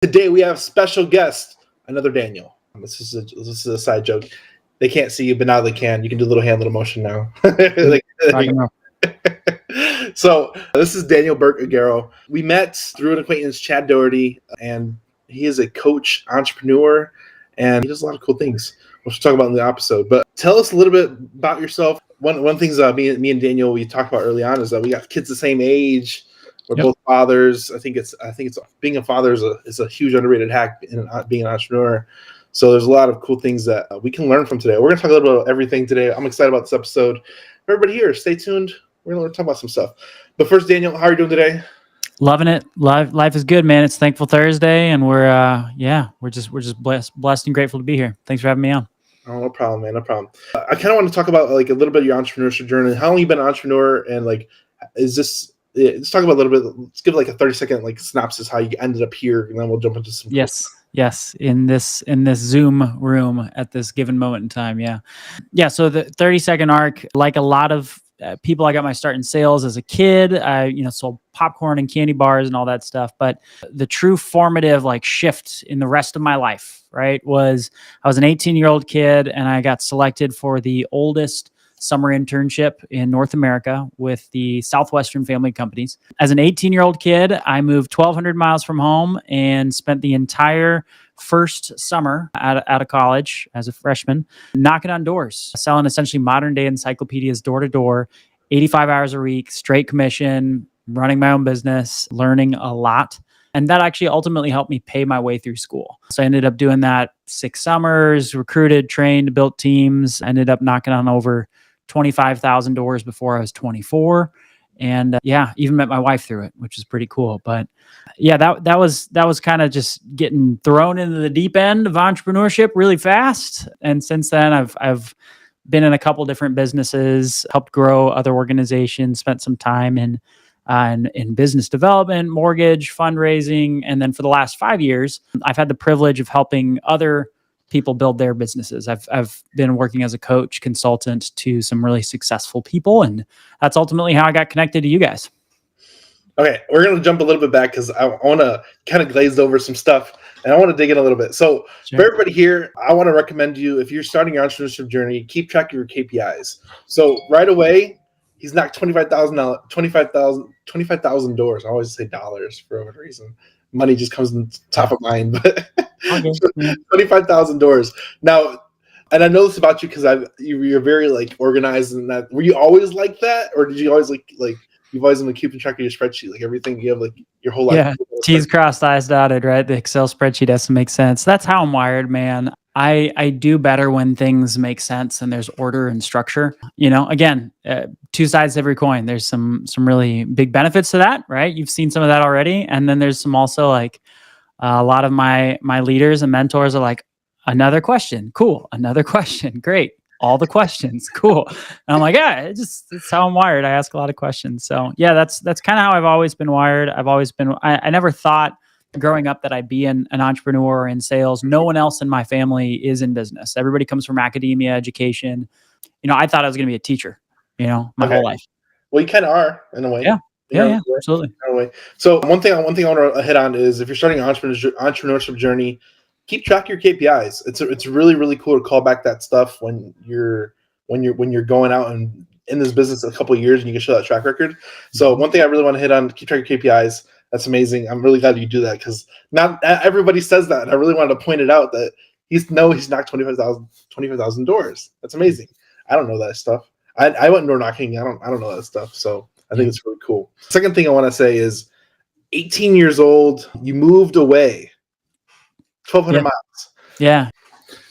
Today we have special guest, another Daniel. This is a side joke. They can't see you, but now they can. You can do a little hand, little motion now. So this is Daniel Berger Garrow. We met through an acquaintance, Chad Doherty, and he is a coach, entrepreneur, and he does a lot of cool things. We'll talk about in the episode. But tell us a little bit about yourself. One things me and Daniel we talked about early on is that we got kids the same age. We're both fathers. I think it's being a father is a huge underrated hack in being an entrepreneur. So there's a lot of cool things that we can learn from today. We're gonna talk a little bit about everything today. I'm excited about this episode. Everybody here, stay tuned. We're gonna talk about some stuff. But first, Daniel, how are you doing today? Loving it. Life is good, man. It's Thankful Thursday, and we're just blessed and grateful to be here. Thanks for having me on. Oh, no problem, man. No problem. I kind of want to talk about like a little bit of your entrepreneurship journey. How long you been an entrepreneur, and like, is this? Let's talk about a little bit. Let's give like a 30-second like synopsis how you ended up here, and then we'll jump into some. Yes. In this Zoom room at this given moment in time. Yeah. So the 30-second arc, like a lot of people, I got my start in sales as a kid. I sold popcorn and candy bars and all that stuff. But the true formative like shift in the rest of my life, right, was I was an 18-year-old kid and I got selected for the oldest summer internship in North America with the Southwestern family companies. As an 18-year-old kid, I moved 1,200 miles from home and spent the entire first summer out of college as a freshman, knocking on doors, selling essentially modern day encyclopedias door to door, 85 hours a week, straight commission, running my own business, learning a lot. And that actually ultimately helped me pay my way through school. So I ended up doing that 6 summers, recruited, trained, built teams, ended up knocking on over 25,000 doors before I was 24. And even met my wife through it, which is pretty cool. But yeah, that was kind of just getting thrown into the deep end of entrepreneurship really fast. And since then I've been in a couple different businesses, helped grow other organizations, spent some time in business development, mortgage, fundraising. And then for the last 5 years, I've had the privilege of helping other people build their businesses. I've been working as a coach, consultant to some really successful people. And that's ultimately how I got connected to you guys. Okay, we're going to jump a little bit back because I want to kind of glaze over some stuff and I want to dig in a little bit. So for everybody here, I want to recommend you, if you're starting your entrepreneurship journey, keep track of your KPIs. So right away, he's knocked 25,000 doors. I always say dollars for whatever reason. Money just comes in top of mind, but 25,000 doors. Now, and I know this about you because you're very like organized and that. Were you always like that, or did you always like you've always been keeping track of your spreadsheet, like everything you have like your whole life? Yeah, T's crossed, I's dotted, right? The Excel spreadsheet has to make sense. That's how I'm wired, man. I do better when things make sense and there's order and structure. Again, 2 sides to every coin. There's some really big benefits to that, right? You've seen some of that already. And then there's some also like a lot of my leaders and mentors are like, another question, cool. Another question, great. All the questions, cool. And I'm like, yeah, it's how I'm wired. I ask a lot of questions. So yeah, that's kind of how I've always been wired. I never thought growing up that I'd be an entrepreneur or in sales. No one else in my family is in business. Everybody comes from academia, education. I thought I was going to be a teacher, my whole life. Well, you kind of are in a way. Yeah, absolutely. So one thing I want to hit on is if you're starting an entrepreneurship journey, keep track of your KPIs. It's really, really cool to call back that stuff when you're going out and in this business a couple of years and you can show that track record. So one thing I really want to hit on, keep track of your KPIs. That's amazing. I'm really glad you do that because not everybody says that. And I really wanted to point it out that he's knocked 25,000 doors. That's amazing. I don't know that stuff. I went door knocking. I don't know that stuff. So I think it's really cool. Second thing I want to say is 18 years old, you moved away 1,200 miles. Yeah.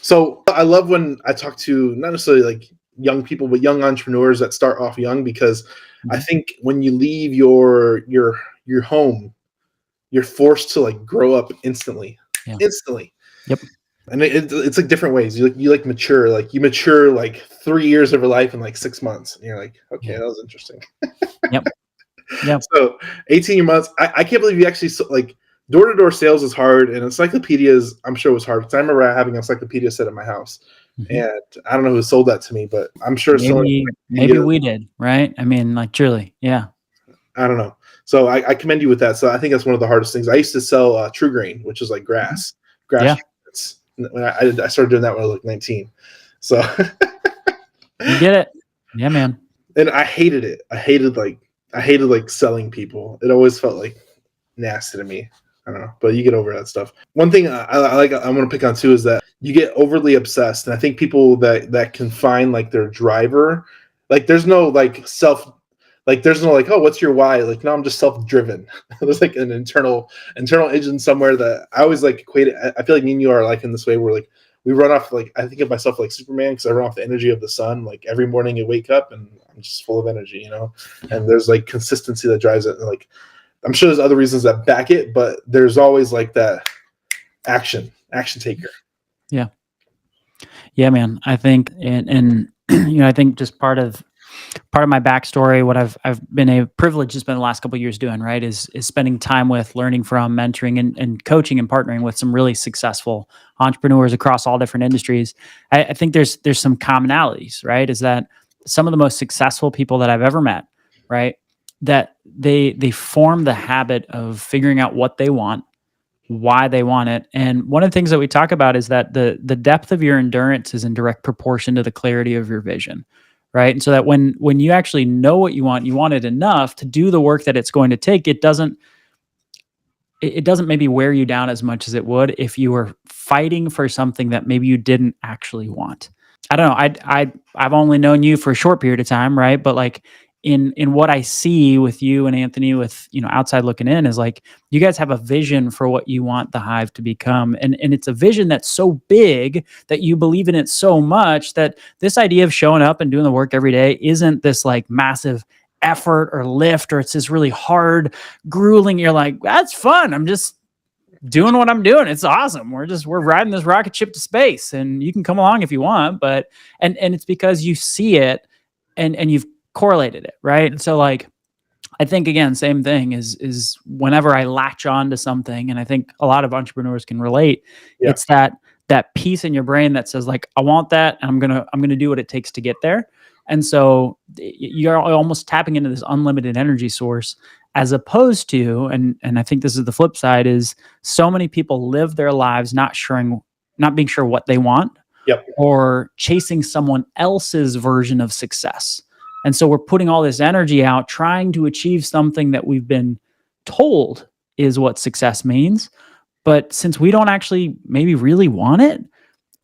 So I love when I talk to not necessarily like young people, but young entrepreneurs that start off young, because I think when you leave your home, you're forced to like grow up instantly. Yep. And it's like different ways. You mature, like you mature like 3 years of your life in like 6 months. And you're like, okay, that was interesting. Yep. So 18 months, I can't believe you actually like door-to-door sales is hard, and encyclopedias, I'm sure was hard. Because I remember having an encyclopedia set at my house. And I don't know who sold that to me, but I'm sure maybe we did, right? I mean, like truly, yeah. I don't know. So I commend you with that. So I think that's one of the hardest things. I used to sell True Grain, which is like grass Yeah. treatments. When I started doing that when I was like 19. So You get it. Yeah, man. and I hated it. I hated like selling people. It always felt like nasty to me. I don't know, but you get over that stuff. One thing I want to pick on too is that you get overly obsessed, and I think people that can find like their driver, like there's no like there's no like, oh, what's your why? Like, no, I'm just self-driven. There's like an internal engine somewhere that I always like equate it. I feel like me and you are like in this way where like we run off, like I think of myself like Superman because I run off the energy of the sun. Like every morning I wake up and I'm just full of energy, you know. And there's like consistency that drives it. And like I'm sure there's other reasons that back it, but there's always like that action taker. Yeah, man. I think, and I think just part of my backstory, what I've been a privilege to spend the last couple of years doing, right, is spending time with, learning from, mentoring, and coaching and partnering with some really successful entrepreneurs across all different industries. I think there's some commonalities, right? Is that some of the most successful people that I've ever met, right, that they form the habit of figuring out what they want, why they want it. And one of the things that we talk about is that the depth of your endurance is in direct proportion to the clarity of your vision, right? And so that when you actually know what you want it enough to do the work that it's going to take. It doesn't maybe wear you down as much as it would if you were fighting for something that maybe you didn't actually want. I don't know. I've only known you for a short period of time, right? But like in what I see with you and Anthony, with, outside looking in, is like you guys have a vision for what you want the Hive to become. And it's a vision that's so big that you believe in it so much that this idea of showing up and doing the work every day isn't this like massive effort or lift, or it's this really hard, grueling. You're like, that's fun. I'm just doing what I'm doing. It's awesome. We're riding this rocket ship to space, and you can come along if you want, but, and it's because you see it and you've correlated it, right? And so like, I think again, same thing is whenever I latch on to something, and I think a lot of entrepreneurs can relate, it's that piece in your brain that says like, I want that, and I'm gonna do what it takes to get there. And so you're almost tapping into this unlimited energy source, as opposed to, and I think this is the flip side, is so many people live their lives not being sure what they want, or chasing someone else's version of success. And so we're putting all this energy out trying to achieve something that we've been told is what success means. But since we don't actually maybe really want it,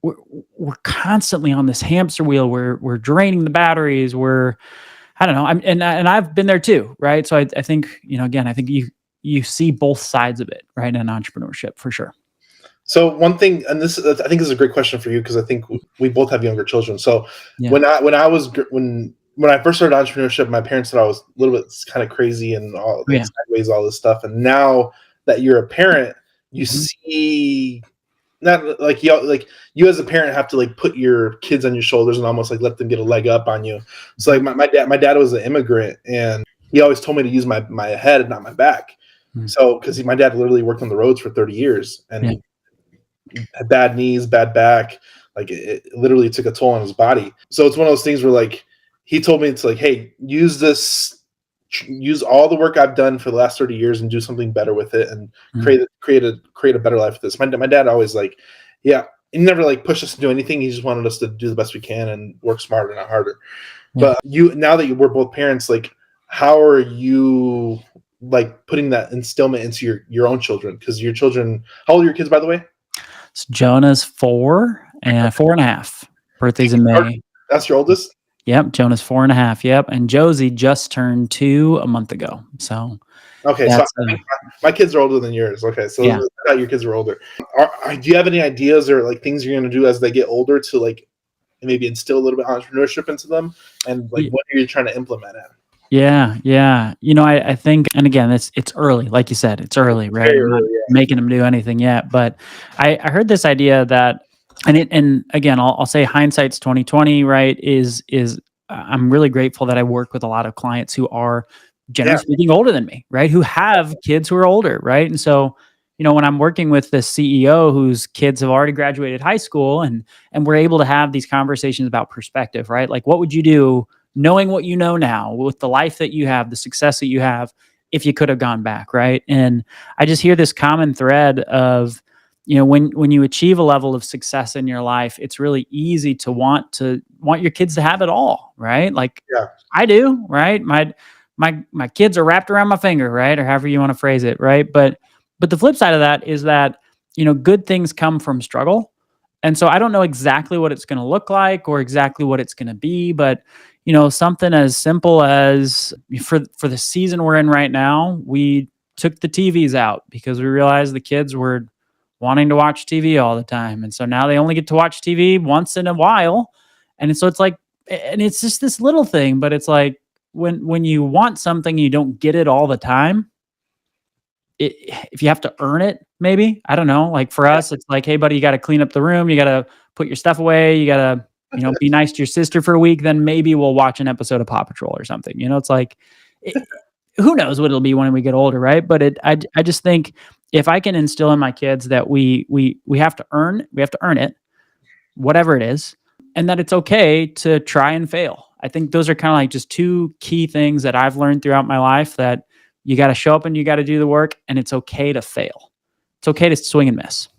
we're constantly on this hamster wheel. We're draining the batteries. I don't know. And I've been there too, right? So I think, again, I think you see both sides of it, right, in entrepreneurship for sure. So one thing, and I think this is a great question for you, because I think we both have younger children. So when I first started entrepreneurship, my parents said I was a little bit kind of crazy and all sideways, all this stuff. And now that you're a parent, you see, not like you as a parent have to like put your kids on your shoulders and almost like let them get a leg up on you. So like my dad was an immigrant, and he always told me to use my head and not my back. So because my dad literally worked on the roads for 30 years and had bad knees, bad back, like it literally took a toll on his body. So it's one of those things where like he told me, it's like, hey, use all the work I've done for the last 30 years and do something better with it, and create a better life with this. My dad always like, he never like pushed us to do anything. He just wanted us to do the best we can and work smarter, not harder. But now that we're both parents, like, how are you like putting that instillment into your own children? Because your children, how old are your kids, by the way? So Jonah's 4 and 4.5. Birthday's in May. That's your oldest? Yep. Jonah's 4.5. Yep. And Josie just turned 2 a month ago. So okay, so my kids are older than yours. Okay, so I thought your kids were older. Do you have any ideas or like things you're going to do as they get older to like maybe instill a little bit of entrepreneurship into them? And like, what are you trying to implement it? Yeah. I think, and again, it's early, like you said, it's early, right? Very I'm not early, making them do anything yet, but I heard this idea that, and again, I'll say hindsight's 2020, right? Is I'm really grateful that I work with a lot of clients who are generally speaking older than me, right? Who have kids who are older, right? And so, when I'm working with the CEO whose kids have already graduated high school, and we're able to have these conversations about perspective, right? Like, what would you do knowing what you know now with the life that you have, the success that you have, if you could have gone back, right? And I just hear this common thread of, when you achieve a level of success in your life, it's really easy to want your kids to have it all, right? Like Yeah. I do, right? My kids are wrapped around my finger, right? Or however you want to phrase it, right? But the flip side of that is that, good things come from struggle. And so I don't know exactly what it's going to look like or exactly what it's going to be, but something as simple as for the season we're in right now, we took the TVs out because we realized the kids were wanting to watch TV all the time. And so now they only get to watch TV once in a while. And so it's like, and it's just this little thing, but it's like when you want something, you don't get it all the time. If you have to earn it, maybe, I don't know. Like for us, it's like, hey buddy, you got to clean up the room. You got to put your stuff away. You got to, be nice to your sister for a week. Then maybe we'll watch an episode of Paw Patrol or something. It's like, who knows what it'll be when we get older. Right. But I just think if I can instill in my kids that we have to earn it, whatever it is, and that it's okay to try and fail. I think those are kind of like just two key things that I've learned throughout my life, that you got to show up and you got to do the work, and it's okay to fail. It's okay to swing and miss.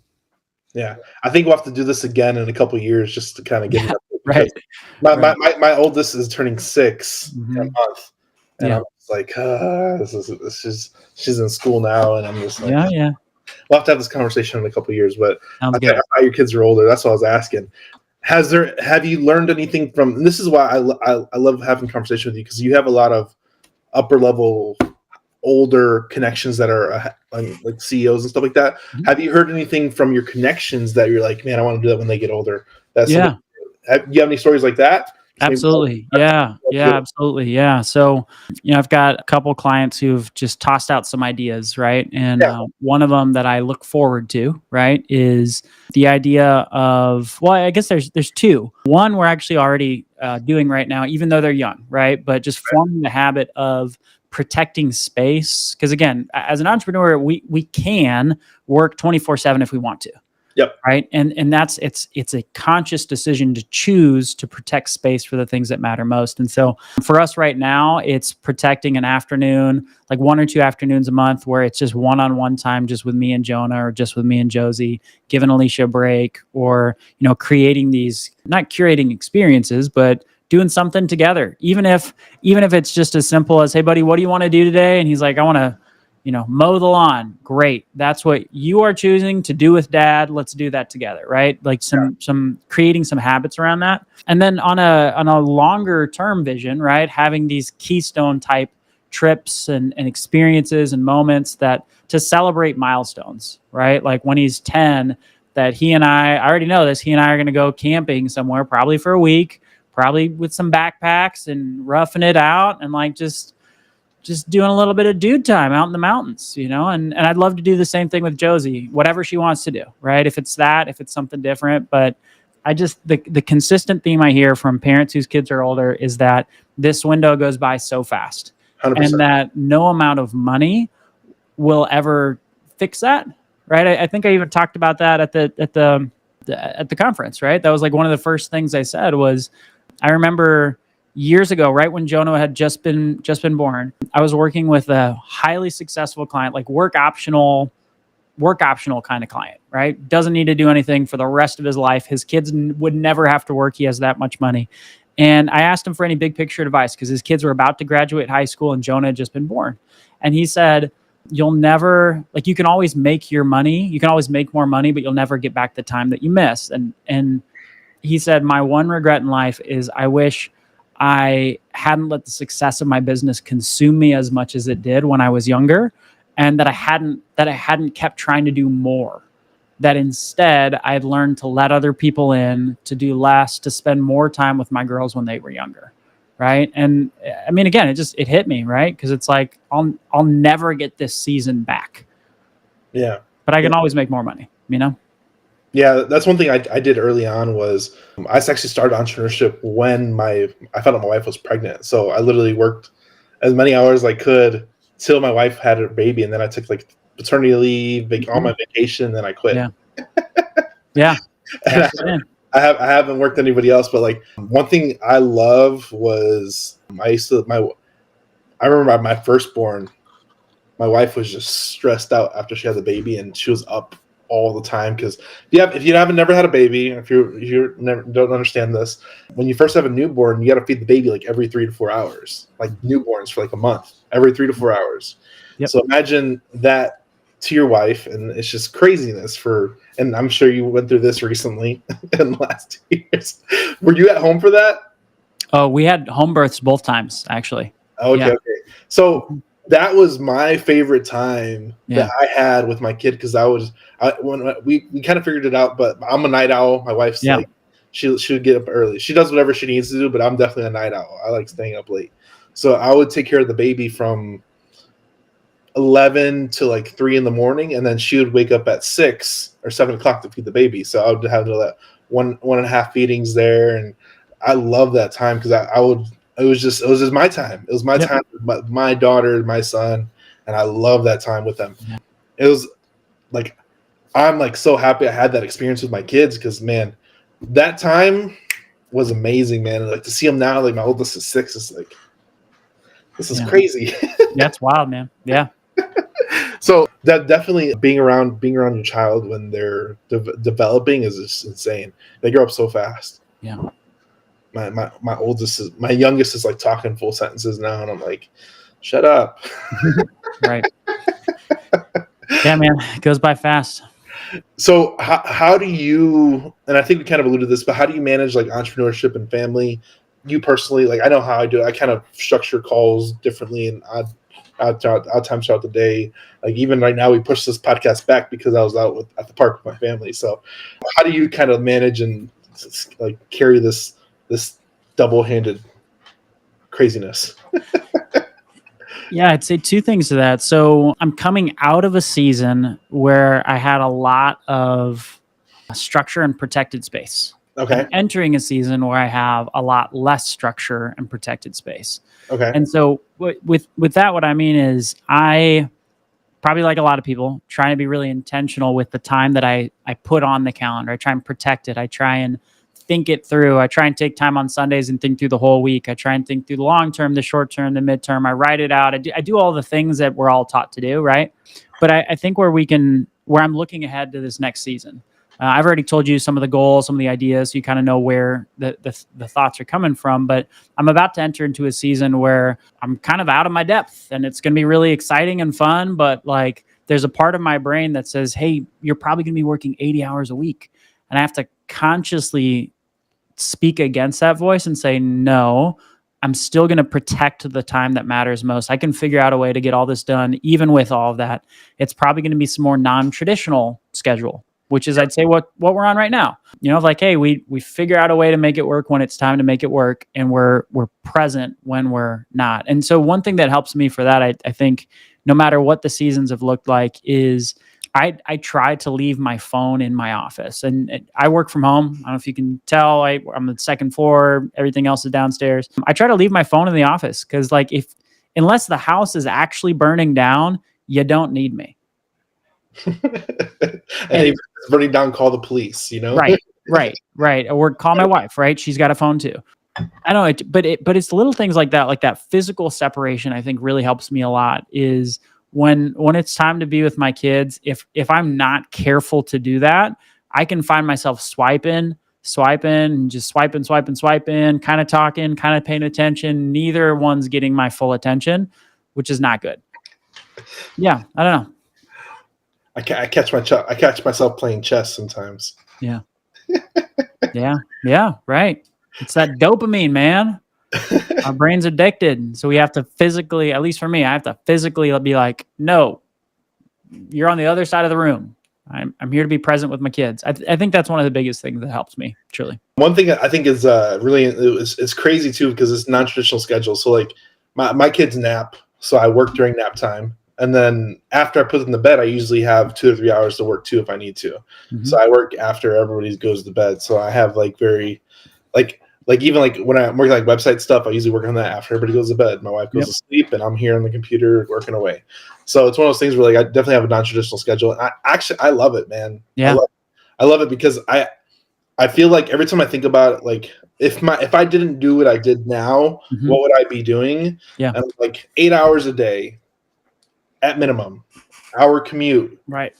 Yeah. I think we'll have to do this again in a couple of years just to kind of get it up. Right. My oldest is turning 6 in a month. And I'm just like, she's in school now. And I'm just like, yeah. We'll have to have this conversation in a couple of years, but Sounds I good. think how your kids are older. That's what I was asking. Have you learned anything from, and this is why I love having conversation with you, because you have a lot of upper level, older connections that are like CEOs and stuff like that. Mm-hmm. Have you heard anything from your connections that you're like, man, I want to do that when they get older? Do you have any stories like that? Absolutely. Yeah, absolutely. Yeah. So, I've got a couple clients who've just tossed out some ideas, right? And one of them that I look forward to, right, is the idea of, well, I guess there's two. One we're actually already doing right now, even though they're young, right? But just forming the habit of protecting space. Because again, as an entrepreneur, we can work 24/7 if we want to. Yep. Right. And that's it's a conscious decision to choose to protect space for the things that matter most. And so for us right now, it's protecting an afternoon, like 1 or 2 afternoons a month, where it's just one-on-one time just with me and Jonah, or just with me and Josie, giving Alicia a break, or, creating these, not curating experiences, but doing something together. Even if it's just as simple as, hey buddy, what do you want to do today? And he's like, I want to, mow the lawn. Great. That's what you are choosing to do with dad. Let's do that together. Right. Like some creating some habits around that. And then on a longer term vision, right, having these keystone type trips and experiences and moments to celebrate milestones, right? Like when he's 10, that he and I already know this, he and I are going to go camping somewhere, probably for a week, probably with some backpacks and roughing it out, and like just doing a little bit of dude time out in the mountains, and I'd love to do the same thing with Josie, whatever she wants to do, right? If it's something different, but I just, the consistent theme I hear from parents whose kids are older is that this window goes by so fast 100%. And that no amount of money will ever fix that. Right. I think I even talked about that at the conference, right? That was like one of the first things I said was, I remember years ago, right when Jonah had just been born, I was working with a highly successful client, like work optional kind of client, right? Doesn't need to do anything for the rest of his life. His kids would never have to work. He has that much money. And I asked him for any big picture advice because his kids were about to graduate high school and Jonah had just been born. And he said, you'll never, like, you can always make your money. You can always make more money, but you'll never get back the time that you missed. And he said, my one regret in life is I wish I hadn't let the success of my business consume me as much as it did when I was younger, and that I hadn't kept trying to do more. That instead I'd learned to let other people in, to do less, to spend more time with my girls when they were younger. Right. And I mean, again, it hit me, right? Because it's like, I'll never get this season back. Yeah. But I can always make more money, Yeah, that's one thing I did early on was I actually started entrepreneurship when I found out my wife was pregnant. So I literally worked as many hours as I could till my wife had her baby, and then I took like paternity leave, all my vacation, and then I quit. Yeah. I haven't worked anybody else, but like one thing I love was I remember my firstborn. my wife was just stressed out after she had the baby, and she was up all the time. Because if you haven't never had a baby, if you never don't understand this, when you first have a newborn, you got to feed the baby like every 3 to 4 hours, like newborns for like a month, every 3 to 4 hours. Yep. So imagine that to your wife, and it's just craziness and I'm sure you went through this recently in the last 2 years. Were you at home for that? Oh, we had home births both times, actually. Okay. So that was my favorite time that I had with my kid, because when we kind of figured it out. But I'm a night owl. My wife's like, she would get up early. She does whatever she needs to do, but I'm definitely a night owl. I like staying up late. So I would take care of the baby from 11 to like 3 in the morning, and then she would wake up at 6 or 7 o'clock to feed the baby. So I would have that one and a half feedings there, and I love that time because it was just my time. It was my time with my daughter, my son, and I love that time with them. Yeah. It was like, I'm like so happy I had that experience with my kids, because man, that time was amazing, man. And like to see them now, like my oldest is 6, it's like, this is crazy. That's wild, man. Yeah. So that definitely being around your child when they're developing is just insane. They grow up so fast. Yeah. My youngest is like talking full sentences now, and I'm like, shut up. Right. Yeah, man, it goes by fast. So how do you, and I think we kind of alluded to this, but how do you manage like entrepreneurship and family? You personally, like, I know how I do it. I kind of structure calls differently and odd times throughout the day. Like even right now, we pushed this podcast back because I was out at the park with my family. So how do you kind of manage and like carry this double-handed craziness? Yeah, I'd say 2 things to that. So I'm coming out of a season where I had a lot of structure and protected space. Okay. I'm entering a season where I have a lot less structure and protected space. Okay. And so with that, what I mean is I probably, like a lot of people, trying to be really intentional with the time that I put on the calendar. I try and protect it. I try and think it through. I try and take time on Sundays and think through the whole week. I try and think through the long term, the short term, the midterm. I write it out. I do all the things that we're all taught to do, right? But I think where I'm looking ahead to this next season. I've already told you some of the goals, some of the ideas, so you kind of know where the thoughts are coming from. But I'm about to enter into a season where I'm kind of out of my depth, and it's going to be really exciting and fun. But like, there's a part of my brain that says, "Hey, you're probably going to be working 80 hours a week," and I have to consciously speak against that voice and say, "No, I'm still going to protect the time that matters most. I can figure out a way to get all this done, even with all of that. It's probably going to be some more non-traditional schedule." Which is, I'd say, what we're on right now. You know, like, hey, we figure out a way to make it work when it's time to make it work, and we're present when we're not. And so one thing that helps me for that, I think, no matter what the seasons have looked like, is I try to leave my phone in my office. And I work from home. I don't know if you can tell. I'm on the second floor. Everything else is downstairs. I try to leave my phone in the office because, like, unless the house is actually burning down, you don't need me. And if it's burning down, call the police, you know? Right. Or call my wife, right? She's got a phone too. I know it, but it's little things like that physical separation, I think really helps me a lot. Is when it's time to be with my kids, if I'm not careful to do that, I can find myself swiping, and just swiping, kind of talking, kind of paying attention. Neither one's getting my full attention, which is not good. Yeah, I don't know. I catch myself playing chess sometimes. Yeah. Yeah. Right. It's that dopamine, man. Our brain's addicted. So we have to physically, at least for me, I have to physically be like, no, you're on the other side of the room. I'm here to be present with my kids. I think that's one of the biggest things that helps me, truly. One thing I think is really, it's crazy too, because it's non-traditional schedule. So like my kids nap. So I work during nap time. And then after I put them to bed, I usually have 2 or 3 hours to work too if I need to. Mm-hmm. So I work after everybody goes to bed. So I have like very, like even like when I'm working like website stuff, I usually work on that after everybody goes to bed. My wife goes to sleep, and I'm here on the computer working away. So it's one of those things where like I definitely have a non-traditional schedule. And I love it, man. Yeah, I love it because I feel like every time I think about it, like if I didn't do what I did now, mm-hmm. what would I be doing? Yeah, and like 8 hours a day. at minimum, hour commute, Right.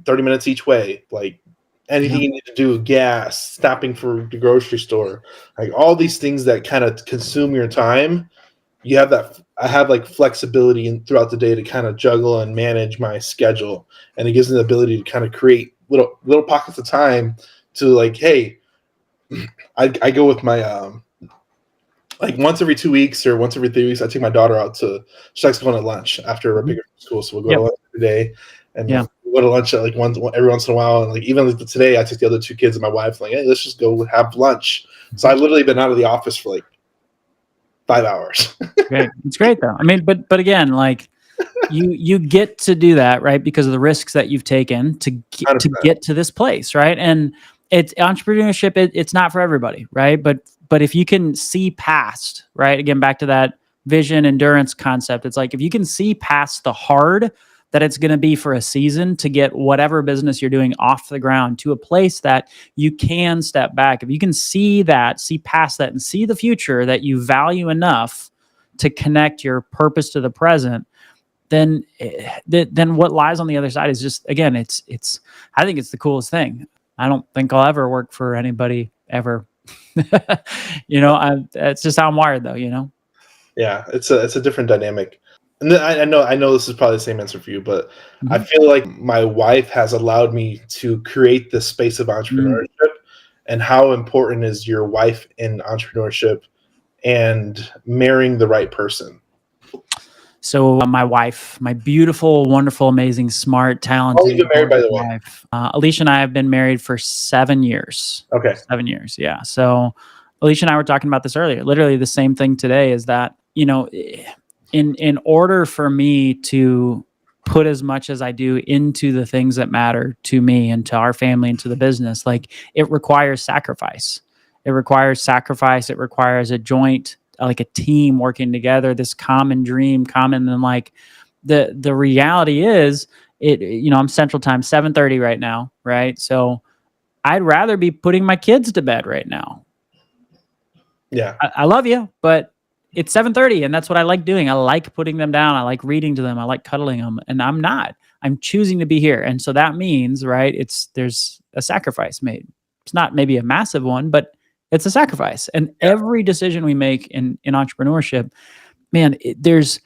30 minutes each way, like anything you need to do, gas, stopping for the grocery store, like all these things that kind of consume your time. You have that. I have like flexibility throughout the day to kind of juggle and manage my schedule, and it gives me the ability to kind of create little pockets of time to like, hey, I go with my like once every 2 weeks or once every 3 weeks, I take my daughter out she likes going to lunch after our bigger school. So we'll go to lunch every day, and we'll go to lunch at like every once in a while. And like even like today, I took the other two kids and my wife, like, hey, let's just go have lunch. So I've literally been out of the office for like 5 hours. Great. It's great though. I mean, but again, like you get to do that, right? Because of the risks that you've taken to get to this place, right? And it's entrepreneurship. It's not for everybody, right? But if you can see past, right? Again, back to that vision endurance concept. It's like if you can see past the hard that it's going to be for a season to get whatever business you're doing off the ground to a place that you can step back. If you can see past that and see the future that you value enough to connect your purpose to the present, then what lies on the other side is just, again, it's I think it's the coolest thing. I don't think I'll ever work for anybody ever. It's just how I'm wired though, Yeah, it's a different dynamic. And then I know this is probably the same answer for you, but I feel like my wife has allowed me to create this space of entrepreneurship. And how important is your wife in entrepreneurship and marrying the right person? So my wife, my beautiful, wonderful, amazing, smart, talented. You've been married, by the way. Wife. Alicia and I have been married for 7 years. Okay. 7 years. Yeah. So Alicia and I were talking about this earlier. Literally the same thing today is that, in order for me to put as much as I do into the things that matter to me and to our family and to the business, like it requires sacrifice. It requires sacrifice. It requires a joint, like a team working together, this common dream, and like the reality is I'm Central Time, 7:30 right now. Right. So I'd rather be putting my kids to bed right now. Yeah. I love you, but it's 7:30 and that's what I like doing. I like putting them down. I like reading to them. I like cuddling them, and I'm choosing to be here. And so that means, right, there's a sacrifice made. It's not maybe a massive one, but it's a sacrifice. And every decision we make in entrepreneurship, man, there's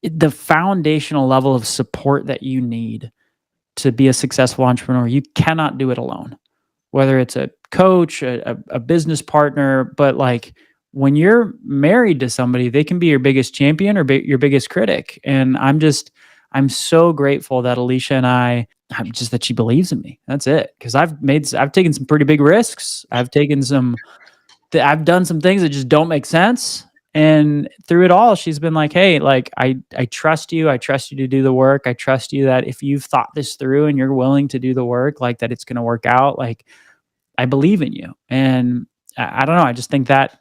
the foundational level of support that you need to be a successful entrepreneur. You cannot do it alone, whether it's a coach, a business partner, but like when you're married to somebody, they can be your biggest champion or your biggest critic. And I'm so grateful that Alicia and that she believes in me. That's it. Cause I've taken some pretty big risks. I've done some things that just don't make sense. And through it all, she's been like, hey, like, I trust you. I trust you to do the work. I trust you that if you've thought this through and you're willing to do the work, like that it's going to work out. Like, I believe in you. And I don't know. I just think that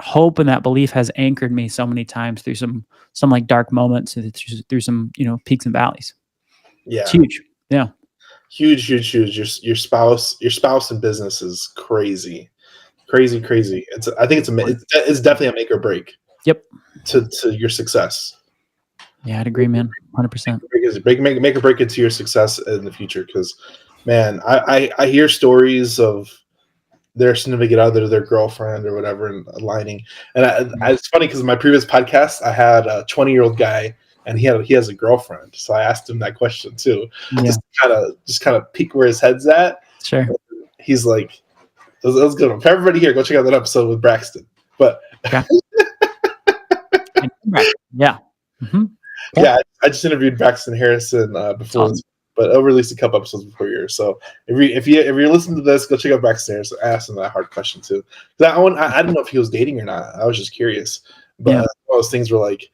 hope and that belief has anchored me so many times through some like dark moments and through some, peaks and valleys. Yeah. It's huge. Yeah. Huge. Your spouse in business is crazy. Crazy. I think it's definitely a make or break. Yep. To your success. Yeah, I'd agree, man. 100%. Make or break it to your success in the future. Because, man, I hear stories of their significant other, their girlfriend or whatever, and aligning. And it's funny because in my previous podcast, I had a 20-year-old guy, and he has a girlfriend. So I asked him that question too, just kind of peek where his head's at. Sure. He's like, that was good. For everybody here, go check out that episode with Braxton. But okay. Yeah. Mm-hmm. Yeah, I just interviewed Braxton Harrison before, but I released a couple episodes before yours. So if you're listening to this, go check out Braxton Harrison. I asked him that hard question too. I don't know if he was dating or not. I was just curious. But one of those things were like,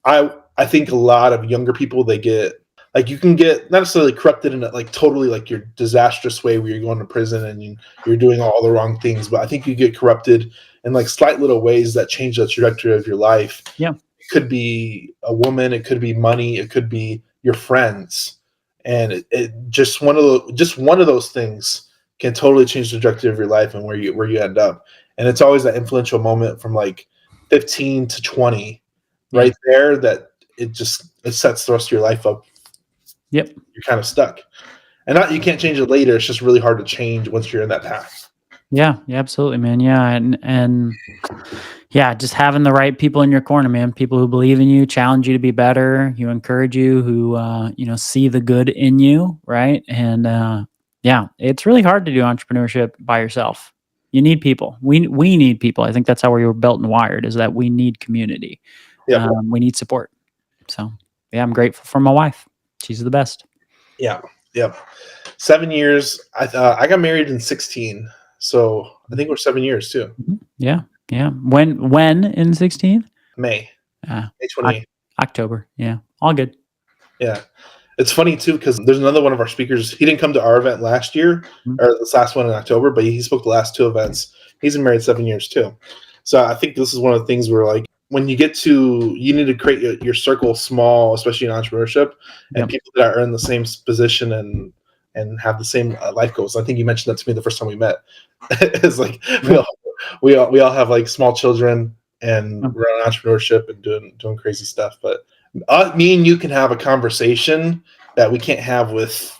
I think a lot of younger people, they get like, you can get not necessarily corrupted in like totally like your disastrous way where you're going to prison and you're doing all the wrong things. But I think you get corrupted in like slight little ways that change the trajectory of your life. Yeah. It could be a woman, it could be money, it could be your friends. And it just one of those things can totally change the trajectory of your life and where you end up. And it's always that influential moment from like 15 to 20 right there that it sets the rest of your life up. Yep. You're kind of stuck. And not you can't change it later. It's just really hard to change once you're in that path. Yeah, absolutely, man. Yeah. And yeah, just having the right people in your corner, man. People who believe in you, challenge you to be better, who encourage you, who see the good in you, right? And yeah, it's really hard to do entrepreneurship by yourself. You need people. We need people. I think that's how we were built and wired, is that we need community. Yeah. We need support. So yeah, I'm grateful for my wife. She's the best. Yeah. Yep. 7 years. I got married in 16. So I think we're 7 years too. Yeah. Yeah. When in 16? May 28th. October. Yeah. All good. Yeah. It's funny too, because there's another one of our speakers. He didn't come to our event last year, or this last one in October, but he spoke the last 2 events. He's been married 7 years too. So I think this is one of the things where, like, when you need to create your circle small, especially in entrepreneurship, and people that are in the same position and have the same life goals. I think you mentioned that to me the first time we met. It's like we all have like small children, and we're on entrepreneurship and doing crazy stuff. But me and you can have a conversation that we can't have with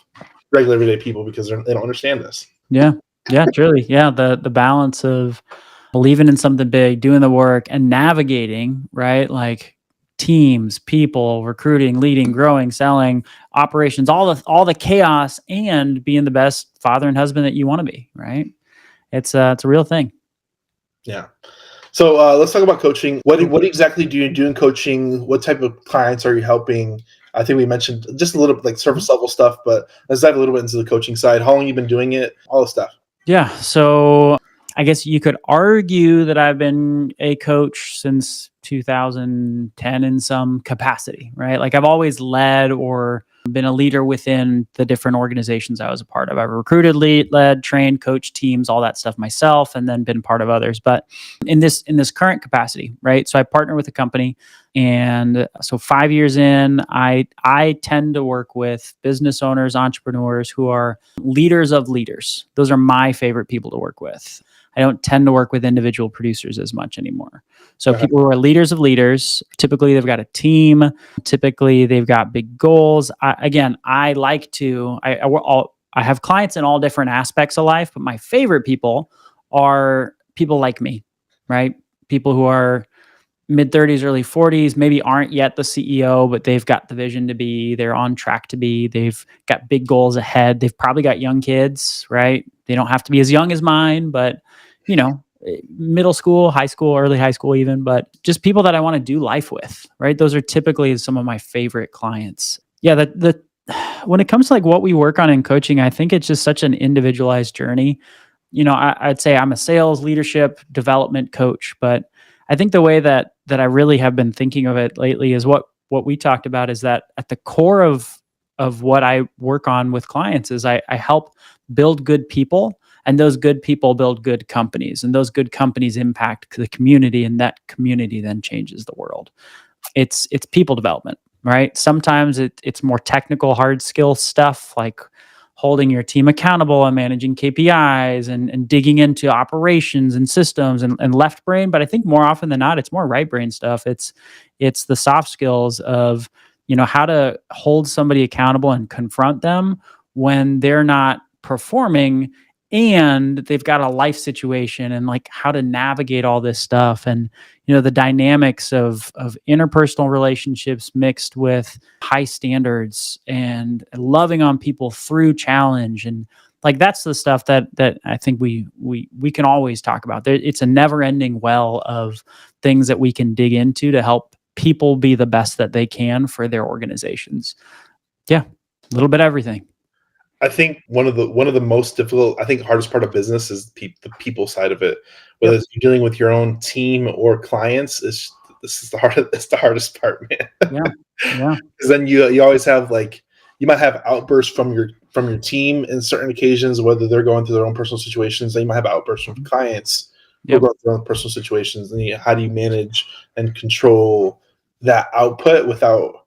regular everyday people because they don't understand this. Yeah. Yeah, truly. Yeah. The balance of believing in something big, doing the work, and navigating, right? Like teams, people, recruiting, leading, growing, selling, operations, all the chaos, and being the best father and husband that you want to be, right? It's a real thing. Yeah. So let's talk about coaching. What exactly do you do in coaching? What type of clients are you helping? I think we mentioned just a little bit like surface level stuff, but let's dive a little bit into the coaching side. How long you've been doing it? All the stuff. Yeah. So I guess you could argue that I've been a coach since 2010 in some capacity, right? Like I've always led or been a leader within the different organizations I was a part of. I've recruited, led, trained, coached teams, all that stuff myself, and then been part of others. But in this current capacity, right? So I partner with a company, and so 5 years in, I tend to work with business owners, entrepreneurs who are leaders of leaders. Those are my favorite people to work with. I don't tend to work with individual producers as much anymore. So people who are leaders of leaders, typically they've got a team. Typically they've got big goals. I have clients in all different aspects of life, but my favorite people are people like me, right? People who are mid-30s, early 40s, maybe aren't yet the CEO, but they've got the vision to be, they're on track to be, they've got big goals ahead. They've probably got young kids, right? They don't have to be as young as mine, but middle school, high school, early high school even, but just people that I want to do life with, right? Those are typically some of my favorite clients. Yeah, when it comes to like what we work on in coaching, I think it's just such an individualized journey. I'd say I'm a sales, leadership, development coach, but I think the way that I really have been thinking of it lately is what we talked about, is that at the core of what I work on with clients is I help build good people, and those good people build good companies, and those good companies impact the community, and that community then changes the world. It's people development, right? Sometimes it's more technical, hard skill stuff like holding your team accountable and managing KPIs and digging into operations and systems and left brain. But I think more often than not, it's more right brain stuff. It's the soft skills of, how to hold somebody accountable and confront them when they're not performing and they've got a life situation, and like how to navigate all this stuff, and the dynamics of interpersonal relationships mixed with high standards and loving on people through challenge. And like that's the stuff that I think we can always talk about. It's a never-ending well of things that we can dig into to help people be the best that they can for their organizations. Yeah, a little bit of everything. I think one of the most difficult, I think hardest part of business is the people side of it. Whether it's you're dealing with your own team or clients, this is the hardest. It's the hardest part, man. Yeah. Because then you always have you might have outbursts from your team in certain occasions, whether they're going through their own personal situations. Then you might have outbursts from clients who are going through their own personal situations. And how do you manage and control that output without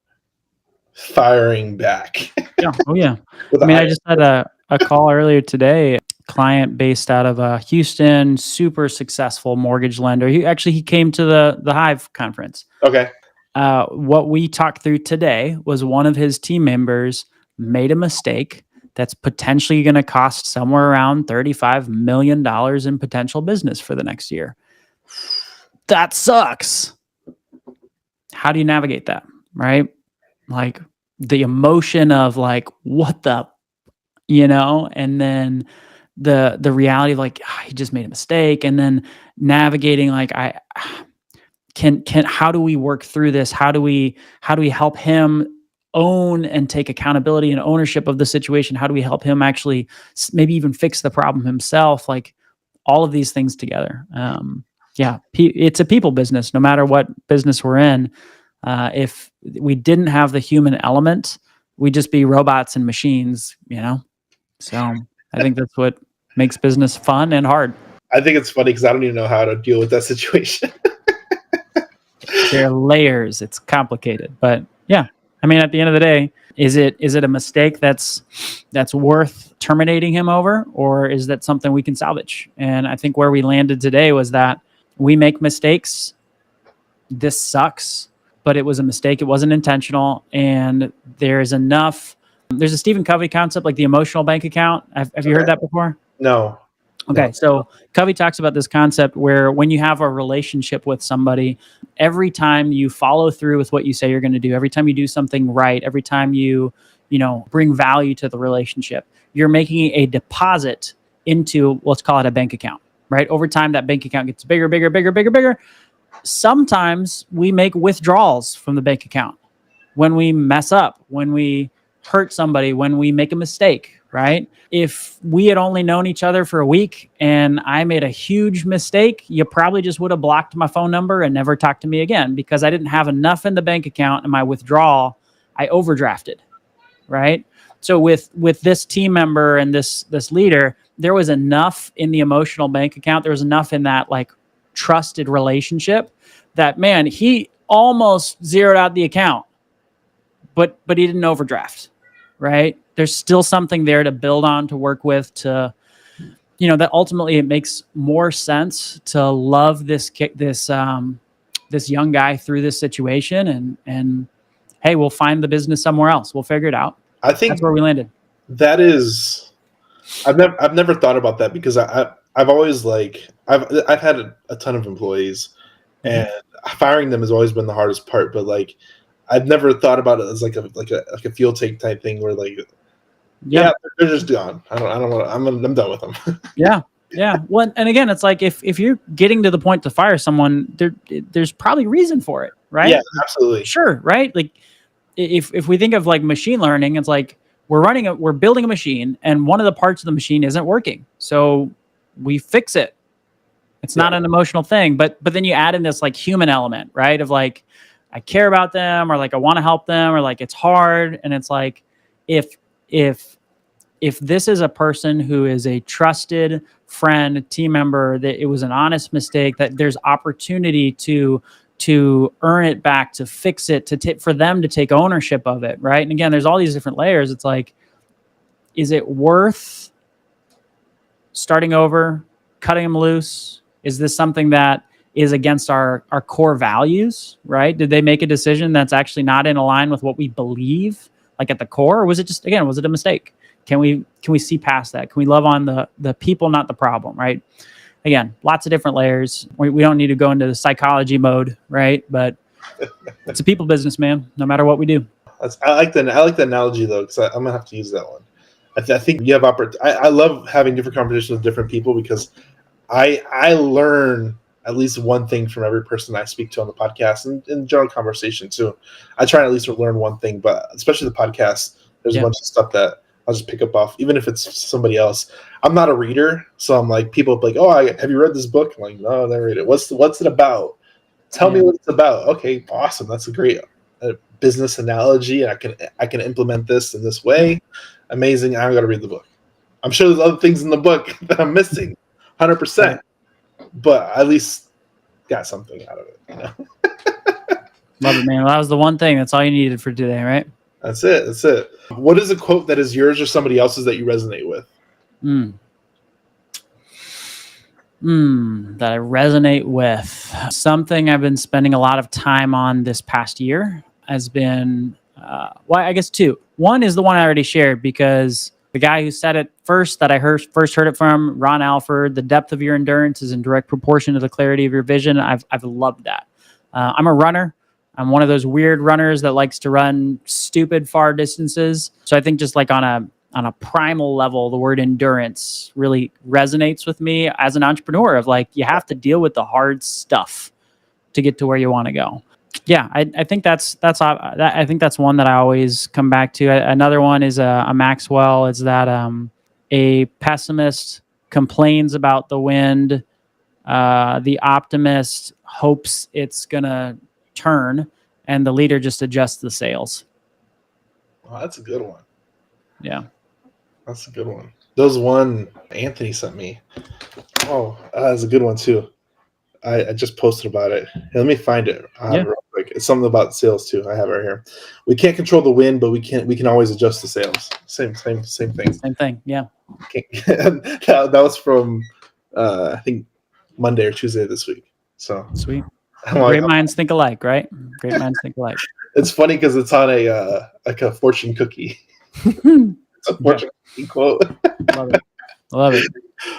firing back? Yeah. Oh yeah. I just had a call earlier today, client based out of Houston, super successful mortgage lender. He came to the Hive conference. Okay. What we talked through today was one of his team members made a mistake that's potentially going to cost somewhere around $35 million in potential business for the next year. That sucks. How do you navigate that? Right? Like the emotion of like, what the, and then the reality of like, he just made a mistake. And then navigating like, how do we work through this? How do we help him own and take accountability and ownership of the situation? How do we help him actually maybe even fix the problem himself? Like all of these things together. It's a people business, no matter what business we're in. If we didn't have the human element, we'd just be robots and machines, So I think that's what makes business fun and hard. I think it's funny because I don't even know how to deal with that situation. There are layers. It's complicated, but yeah. I mean, at the end of the day, is it a mistake that's worth terminating him over, or is that something we can salvage? And I think where we landed today was that we make mistakes. This sucks, but it was a mistake. It wasn't intentional, and there's enough. There's a Stephen Covey concept, like the emotional bank account. Have you heard that before? No. Okay, No. so Covey talks about this concept where when you have a relationship with somebody, every time you follow through with what you say you're going to do, every time you do something right, every time you bring value to the relationship, you're making a deposit into, let's call it a bank account, right? Over time, that bank account gets bigger, bigger, bigger, bigger, bigger. Sometimes we make withdrawals from the bank account when we mess up, when we hurt somebody, when we make a mistake, right? If we had only known each other for a week and I made a huge mistake, you probably just would have blocked my phone number and never talked to me again because I didn't have enough in the bank account and my withdrawal, I overdrafted, right? So with this team member and this leader, there was enough in the emotional bank account. There was enough in that like trusted relationship that, man, he almost zeroed out the account, but he didn't overdraft, right? There's still something there to build on, to work with, to, that ultimately it makes more sense to love this young guy through this situation, and hey, we'll find the business somewhere else. We'll figure it out. I think that's where we landed. That is, I've never thought about that because I've always I've had a ton of employees, and firing them has always been the hardest part. But like, I've never thought about it as like a fuel tank type thing where like, yeah, they're just gone. I don't want. I'm done with them. Yeah. Well, and again, it's like if you're getting to the point to fire someone, there's probably reason for it, right? Yeah, absolutely. Sure, right? Like if we think of like machine learning, it's like we're building a machine and one of the parts of the machine isn't working, so we fix it. It's not an emotional thing, but then you add in this like human element, right? Of like, I care about them, or like I want to help them, or like it's hard, and it's like if this is a person who is a trusted friend, team member, that it was an honest mistake, that there's opportunity to earn it back, to fix it, for them to take ownership of it, right? And again, there's all these different layers. It's like, is it worth starting over, cutting them loose? Is this something that is against our core values, right? Did they make a decision that's actually not in line with what we believe, like at the core? Or was it just, again, was it a mistake? Can we see past that? Can we love on the people, not the problem, right? Again, lots of different layers. We don't need to go into the psychology mode, right? But it's a people business, man, no matter what we do. I like the analogy though, because I'm gonna have to use that one. I think you have I love having different conversations with different people because I learn at least one thing from every person I speak to on the podcast and in general conversation too. I try to at least learn one thing, but especially the podcast, there's a bunch of stuff that I'll just pick up off, even if it's somebody else. I'm not a reader, so I'm like, people like, oh, have you read this book? I'm like, no, I never read it. What's it about? Tell me what it's about. Okay, awesome. That's a great business analogy. I can implement this in this way. Amazing. I'm gonna read the book. I'm sure there's other things in the book that I'm missing, 100%. But at least got something out of it. Love it, man. Well, that was the one thing. That's all you needed for today, right? That's it. What is a quote that is yours or somebody else's that you resonate with? That I resonate with. Something I've been spending a lot of time on this past year has been, well, I guess two. One is the one I already shared, because the guy who said it first, that I first heard it from, Ron Alford, the depth of your endurance is in direct proportion to the clarity of your vision. I've loved that. I'm a runner. I'm one of those weird runners that likes to run stupid far distances. So I think just like on a primal level, the word endurance really resonates with me as an entrepreneur, of like, you have to deal with the hard stuff to get to where you want to go. Yeah, I think I think that's one that I always come back to. Another one is a Maxwell. Is that a pessimist complains about the wind, the optimist hopes it's gonna turn, and the leader just adjusts the sails. Oh, that's a good one. Yeah. That's a good one. Those one Anthony sent me. Oh, that's a good one too. I just posted about it. Hey, let me find it. Yeah. Real quick. It's something about sales too. I have it right here. We can't control the wind, but we can always adjust the sails. Same thing. Same thing. Yeah. that was from I think Monday or Tuesday this week. So sweet. Great minds think alike, right? Great minds think alike. It's funny because it's on a like a fortune cookie. It's a fortune cookie quote. Love it.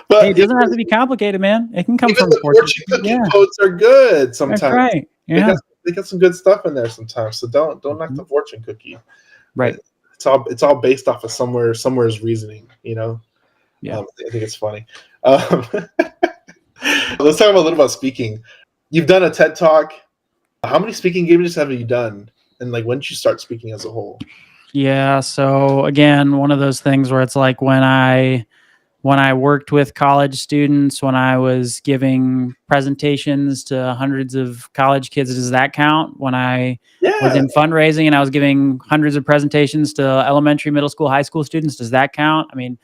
But hey, it doesn't have to be complicated, man. It can come from the fortune cookie quotes are good sometimes. That's right. Yeah. They got some good stuff in there sometimes. So don't knock the fortune cookie. Right. It's all based off of somewhere's reasoning, you know. Yeah. I think it's funny. Let's talk a little about speaking. You've done a TED Talk. How many speaking engagements have you done? And like, when did you start speaking as a whole? Yeah. So again, one of those things where it's like when I worked with college students, when I was giving presentations to hundreds of college kids, does that count? When I was in fundraising and I was giving hundreds of presentations to elementary, middle school, high school students, does that count? I mean,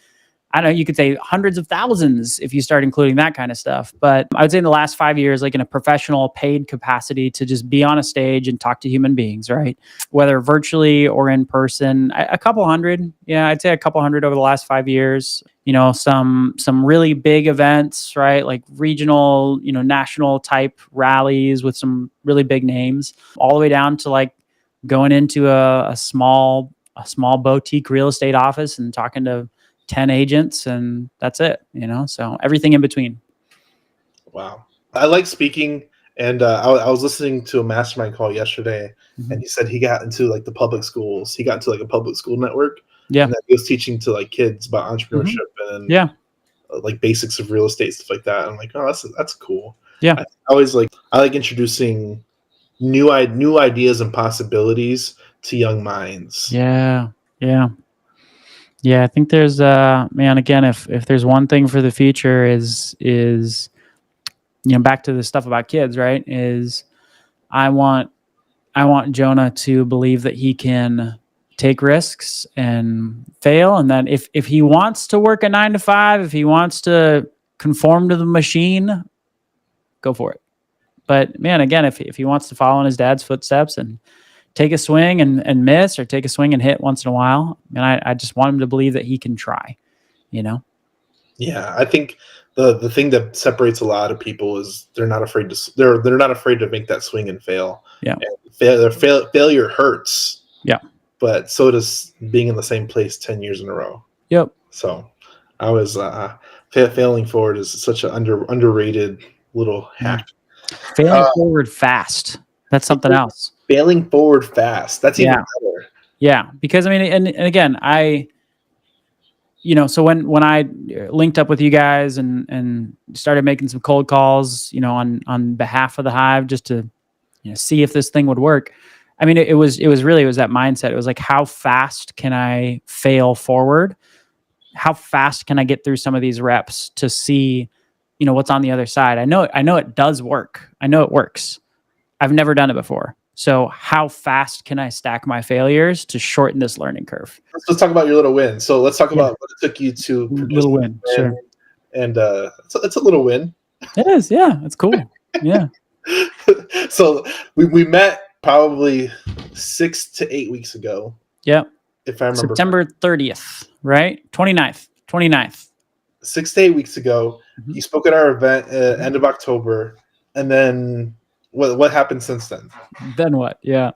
I don't know, you could say hundreds of thousands if you start including that kind of stuff. But I would say in the last 5 years, like in a professional paid capacity, to just be on a stage and talk to human beings, right? Whether virtually or in person, a couple hundred. Yeah, I'd say a couple hundred over the last 5 years. You know, some really big events, right? Like regional, national type rallies with some really big names, all the way down to like going into a small boutique real estate office and talking to 10 agents, and that's it, so everything in between. Wow. I like speaking, and I was listening to a mastermind call yesterday, and he said he got into like the public schools. He got into like a public school network. Yeah. And that he was teaching to like kids about entrepreneurship and like basics of real estate, stuff like that. I'm like, oh, that's cool. Yeah. I like introducing new ideas and possibilities to young minds. Yeah. I think there's man, again, if there's one thing for the future is back to the stuff about kids, right? Is I want Jonah to believe that he can take risks and fail, and that if he wants to work a 9 to 5, if he wants to conform to the machine, go for it. But man, again, if he wants to follow in his dad's footsteps and take a swing and miss, or take a swing and hit once in a while, and I just want him to believe that he can try. Yeah, I think the thing that separates a lot of people is they're not afraid to make that swing and fail. Yeah, and failure hurts. Yeah, but so does being in the same place 10 years in a row. Yep. So I was failing forward is such an underrated little hack. Failing forward fast. That's something else. Failing forward fast. That's even better. Yeah, because I mean, and again, so when I linked up with you guys and started making some cold calls, on behalf of the Hive, just to see if this thing would work. I mean, it was that mindset. It was like, how fast can I fail forward? How fast can I get through some of these reps to see, what's on the other side? I know it does work. I know it works. I've never done it before. So how fast can I stack my failures to shorten this learning curve? Let's talk about your little win. So let's talk about what it took you to produce little win. Sure. And it's a little win. It is. Yeah. It's cool. Yeah. So we met probably 6 to 8 weeks ago. Yeah. If I remember. September 30th, right? 29th. 6 to 8 weeks ago. Mhm. You spoke at our event end of October, and then what happened since then? Then what? Yeah.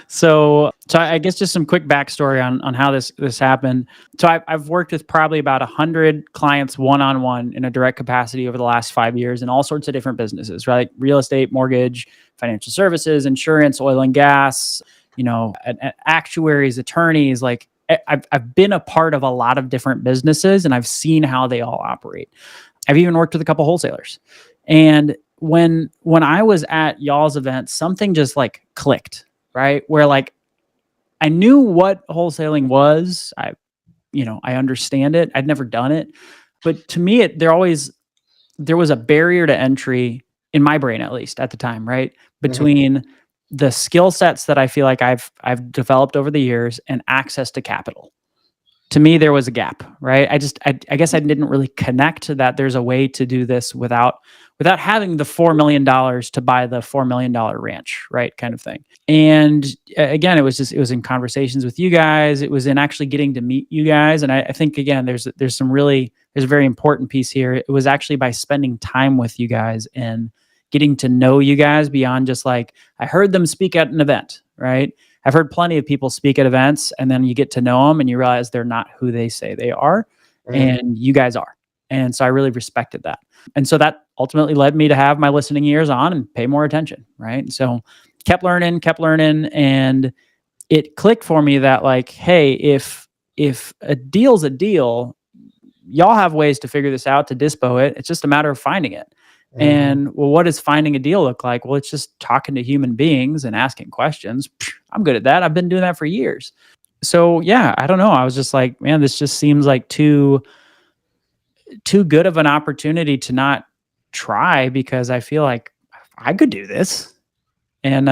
So I guess just some quick backstory on how this happened. So I've worked with probably about 100 clients one-on-one in a direct capacity over the last 5 years in all sorts of different businesses, right? Real estate, mortgage, financial services, insurance, oil and gas, actuaries, attorneys. Like I've been a part of a lot of different businesses, and I've seen how they all operate. I've even worked with a couple wholesalers. And when I was at y'all's event, something just like clicked, right? Where like I knew what wholesaling was. I understand it. I'd never done it. But to me, there was a barrier to entry in my brain, at least at the time, right? Between the skill sets that I feel like I've developed over the years and access to capital. To me, there was a gap, right? I guess I didn't really connect to that. There's a way to do this without having the $4 million to buy the $4 million ranch, right? Kind of thing. And again, it was in conversations with you guys. It was in actually getting to meet you guys. And I think again, there's a very important piece here. It was actually by spending time with you guys and getting to know you guys beyond just like, I heard them speak at an event, right? I've heard plenty of people speak at events, and then you get to know them and you realize they're not who they say they are, and you guys are. And so I really respected that. And so that ultimately led me to have my listening ears on and pay more attention, right? So kept learning, and it clicked for me that like, hey, if a deal's a deal, y'all have ways to figure this out, to dispo it. It's just a matter of finding it. And well, what does finding a deal look like? Well, it's just talking to human beings and asking questions. I'm good at that. I've been doing that for years. So yeah, I don't know. I was just like, man, this just seems like too good of an opportunity to not try, because I feel like I could do this. And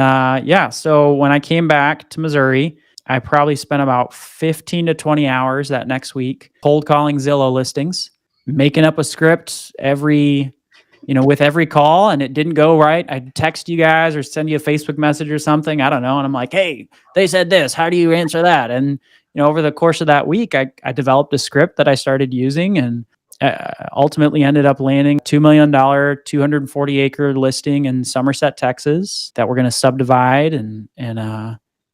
so when I came back to Missouri, I probably spent about 15 to 20 hours that next week cold calling Zillow listings, making up a script with every call, and it didn't go right. I'd text you guys or send you a Facebook message or something. I don't know. And I'm like, hey, they said this. How do you answer that? And, over the course of that week, I developed a script that I started using, and ultimately ended up landing $2 million, 240-acre listing in Somerset, Texas, that we're going to subdivide and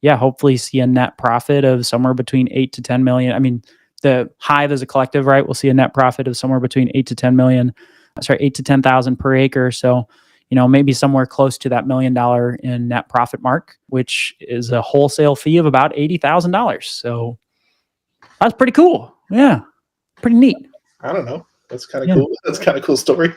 hopefully see a net profit of somewhere between 8 to 10 million. I mean, the Hive as a collective, right? We'll see a net profit of somewhere between 8 to 10,000 per acre. So, maybe somewhere close to that $1 million in net profit mark, which is a wholesale fee of about $80,000. So that's pretty cool. Yeah. Pretty neat. I don't know. That's kind of cool. That's kind of cool story.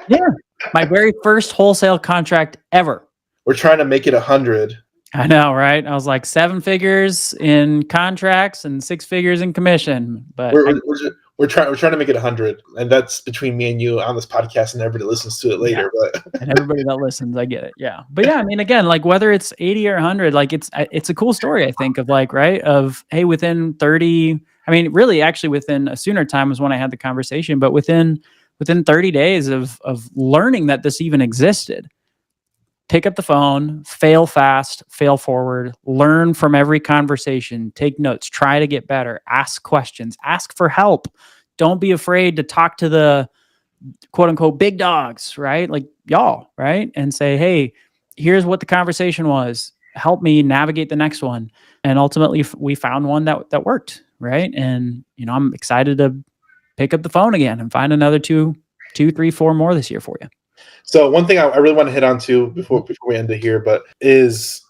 Yeah. My very first wholesale contract ever. We're trying to make it 100. I know, right? I was like 7 figures in contracts and 6 figures in commission, but we're trying to make it 100, and that's between me and you on this podcast, and everybody listens to it later. Yeah. But and everybody that listens, I get it. Yeah, but yeah, I mean, again, like whether it's 80 or 100, like it's a cool story. I think of like, right, of hey, within 30. I mean, really, actually, within a sooner time was when I had the conversation, but within 30 days of learning that this even existed. Pick up the phone, fail fast, fail forward, learn from every conversation, take notes, try to get better, ask questions, ask for help. Don't be afraid to talk to the quote unquote big dogs, right? Like y'all, right? And say, hey, here's what the conversation was. Help me navigate the next one. And ultimately we found one that worked, right? And, I'm excited to pick up the phone again and find another 2, 3, 4 more this year for you. So one thing I really want to hit on too before we end it here, but is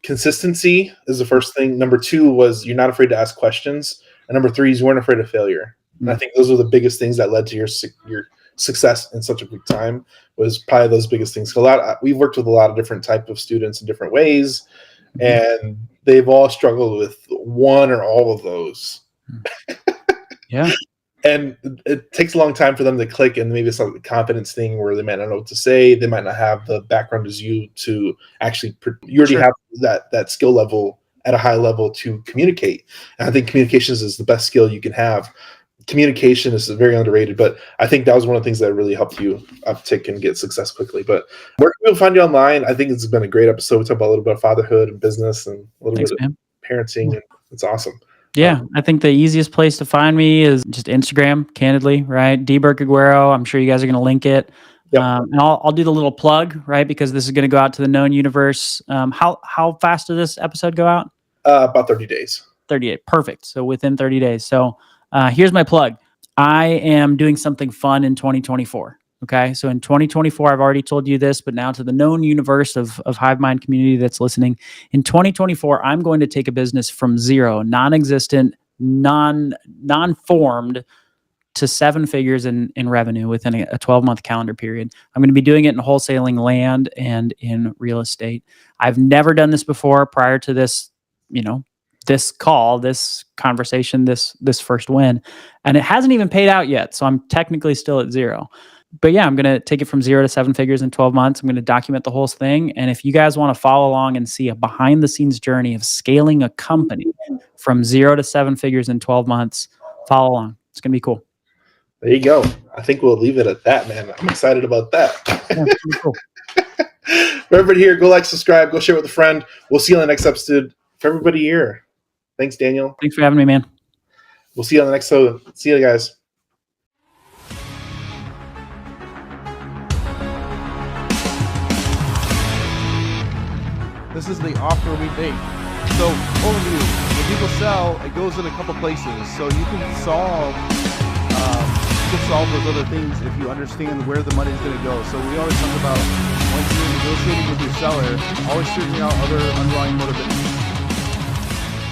consistency is the first thing. Number 2 was you're not afraid to ask questions, and number 3 is you weren't afraid of failure. And I think those are the biggest things that led to your success in such a quick time. Was probably those biggest things. We've worked with a lot of different type of students in different ways, and they've all struggled with one or all of those. Yeah. And it takes a long time for them to click, and maybe it's like a confidence thing where they might not know what to say. They might not have the background as you to actually. You already have that skill level at a high level to communicate. And I think communications is the best skill you can have. Communication is very underrated, but I think that was one of the things that really helped you uptick and get success quickly. But where can we find you online? I think it's been a great episode. We talked about a little bit of fatherhood and business and a little bit of parenting, and it's awesome. Yeah, I think the easiest place to find me is just Instagram, candidly, right? Burke-Aguero. I'm sure you guys are going to link it. Yep. And I'll do the little plug, right? Because this is going to go out to the known universe. How fast did this episode go out? About 30 days. 38. Perfect. So within 30 days. So here's my plug. I am doing something fun in 2024. Okay. So in 2024, I've already told you this, but now to the known universe of Hive Mind community that's listening, in 2024, I'm going to take a business from zero, non-existent, non-formed to 7 figures in revenue within a 12-month calendar period. I'm going to be doing it in wholesaling, land, and in real estate. I've never done this before prior to this, this call, this conversation, this first win, and it hasn't even paid out yet. So I'm technically still at zero. But yeah, I'm going to take it from 0 to 7 figures in 12 months. I'm going to document the whole thing. And if you guys want to follow along and see a behind the scenes journey of scaling a company from 0 to 7 figures in 12 months, follow along. It's going to be cool. There you go. I think we'll leave it at that, man. I'm excited about that. Yeah, cool. For everybody here, go like, subscribe, go share with a friend. We'll see you on the next episode. For everybody here, thanks, Daniel. Thanks for having me, man. We'll see you on the next episode. See you guys. This is the offer we make. So, overview. When people sell, it goes in a couple places. So you can solve those other things if you understand where the money is going to go. So we always talk about once you're negotiating with your seller, always figuring out other underlying motivations.